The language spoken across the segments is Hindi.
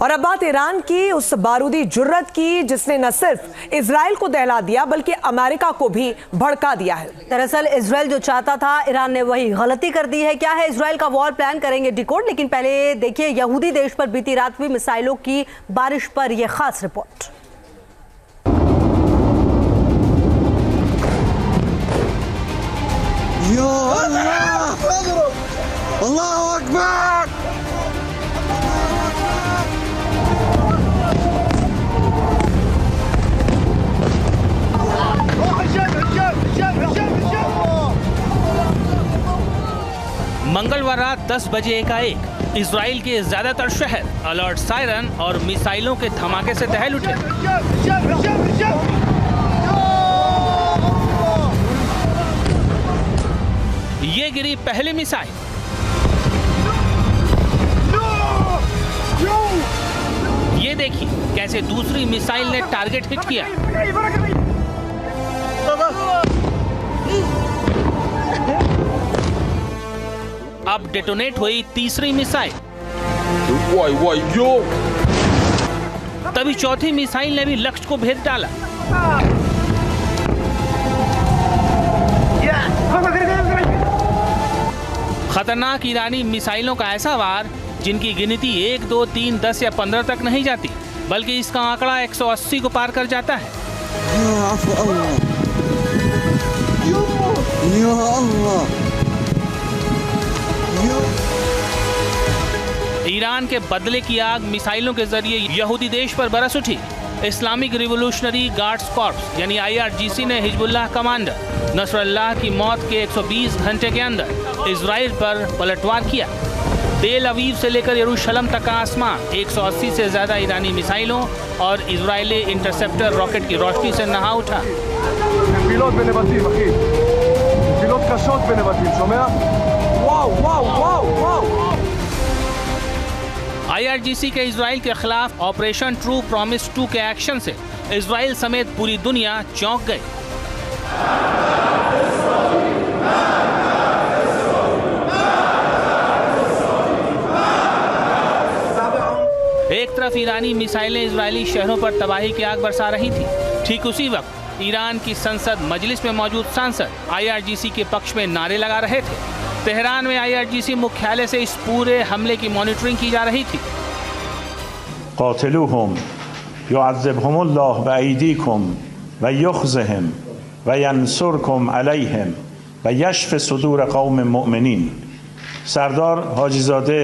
और अब बात ईरान की उस बारूदी जुर्रत की जिसने न सिर्फ इजराइल को दहला दिया बल्कि अमेरिका को भी भड़का दिया है। दरअसल इजराइल जो चाहता था ईरान ने वही गलती कर दी है। क्या है इजराइल का वॉर प्लान, करेंगे डिकोड, लेकिन पहले देखिए यहूदी देश पर बीती रात हुई मिसाइलों की बारिश पर यह खास रिपोर्ट। अल्लाहू अकबर। मंगलवार रात 10 बजे एकाएक इजराइल के ज्यादातर शहर अलर्ट सायरन और मिसाइलों के धमाके से दहल उठे। ये गिरी पहली मिसाइल। ये देखिए कैसे दूसरी मिसाइल ने टारगेट हिट किया। अब डेटोनेट हुई तीसरी मिसाइल। तभी चौथी मिसाइल ने भी लक्ष्य को भेद डाला। खतरनाक ईरानी मिसाइलों का ऐसा वार जिनकी गिनती 1, 2, 3, 10 या 15 तक नहीं जाती, बल्कि इसका आंकड़ा 180 को पार कर जाता है। ईरान के बदले की आग मिसाइलों के जरिए यहूदी देश पर बरस उठी। इस्लामिक रिवोल्यूशनरी गार्ड्स कॉर्प्स यानी IRGC ने हिजबुल्लाह कमांडर नसरुल्लाह की मौत के 120 घंटे के अंदर इजराइल पर पलटवार किया। तेल अवीव से लेकर यरूशलेम तक का आसमान 180 से ज्यादा ईरानी मिसाइलों और इजरायली इंटरसेप्टर रॉकेट की रोशनी से नहा उठा। IRGC के इजराइल के खिलाफ ऑपरेशन ट्रू प्रॉमिस 2 के एक्शन से इजराइल समेत पूरी दुनिया चौंक गई। एक तरफ ईरानी मिसाइलें इजरायली शहरों पर तबाही की आग बरसा रही थी, ठीक उसी वक्त ईरान की संसद मजलिस में मौजूद सांसद IRGC के पक्ष में नारे लगा रहे थे। तेहरान में IRGC मुख्यालय से इस पूरे हमले की मॉनिटरिंग की जा रही थी। क़ातिलूहुम युअज़्ज़िबहुमुल्लाह बअयदीकुम व युख़ज़िहिम व यंसुरकुम अलैहिम व यशफ़ि सुदूर क़ौम मुमिनीन। सरदार हाजीज़ादे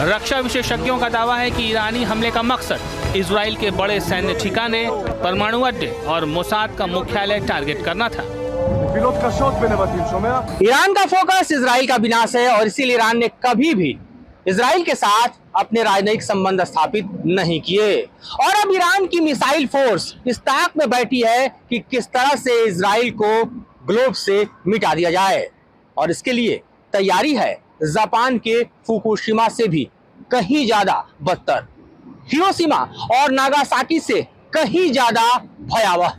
रक्षा विशेषज्ञों का दावा है कि ईरानी हमले का मकसद इजराइल के बड़े सैन्य ठिकाने, परमाणु अड्डे और मोसाद का मुख्यालय टारगेट करना था। ईरान का फोकस इजराइल का विनाश है और इसीलिए ईरान ने कभी भी इजराइल के साथ अपने राजनयिक संबंध स्थापित नहीं किए। और अब ईरान की मिसाइल फोर्स इस ताक में बैठी है कि किस तरह से इजराइल को ग्लोब से मिटा दिया जाए, और इसके लिए तैयारी है जापान के फुकुशिमा से भी कहीं ज्यादा बदतर, हिरोशिमा और नागासाकी से कहीं ज्यादा भयावह।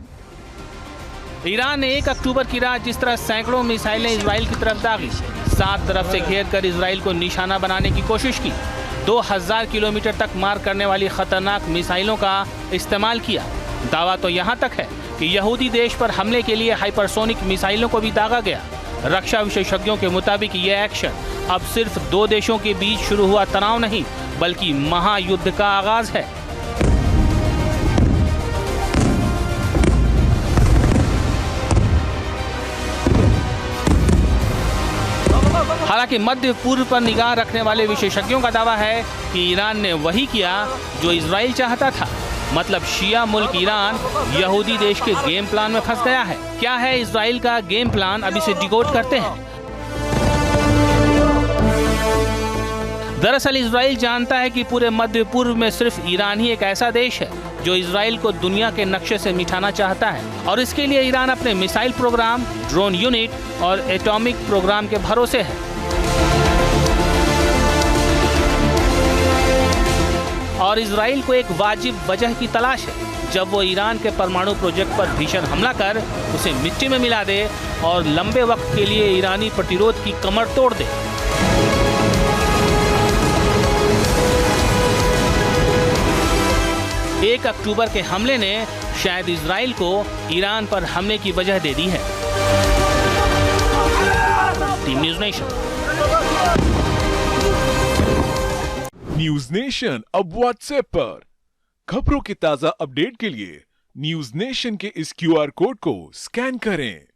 ईरान ने 1 अक्टूबर की रात जिस तरह सैकड़ों मिसाइलें इजराइल की तरफ दागी, 7 तरफ से घेर कर इजराइल को निशाना बनाने की कोशिश की, 2000 किलोमीटर तक मार करने वाली खतरनाक मिसाइलों का इस्तेमाल किया। दावा तो यहाँ तक है कि यहूदी देश पर हमले के लिए हाइपरसोनिक मिसाइलों को भी दागा गया। रक्षा विशेषज्ञों के मुताबिक ये एक्शन अब सिर्फ 2 देशों के बीच शुरू हुआ तनाव नहीं, बल्कि महायुद्ध का आगाज है। हालांकि मध्य पूर्व पर निगाह रखने वाले विशेषज्ञों का दावा है कि ईरान ने वही किया जो इजराइल चाहता था, मतलब शिया मुल्क ईरान यहूदी देश के गेम प्लान में फंस गया है। क्या है इजराइल का गेम प्लान, अभी से डिकोड करते हैं। दरअसल इजराइल जानता है कि पूरे मध्य पूर्व में सिर्फ ईरान ही एक ऐसा देश है जो इजराइल को दुनिया के नक्शे से मिटाना चाहता है, और इसके लिए ईरान अपने मिसाइल प्रोग्राम, ड्रोन यूनिट और एटॉमिक प्रोग्राम के भरोसे है। और इजराइल को एक वाजिब वजह की तलाश है जब वो ईरान के परमाणु प्रोजेक्ट पर भीषण हमला कर उसे मिट्टी में मिला दे और लंबे वक्त के लिए ईरानी प्रतिरोध की कमर तोड़ दे। 1 अक्टूबर के हमले ने शायद इजराइल को ईरान पर हमले की वजह दे दी है। Team news nation. News nation अब व्हाट्सएप पर खबरों के ताजा अपडेट के लिए न्यूज़ नेशन के इस QR कोड को स्कैन करें।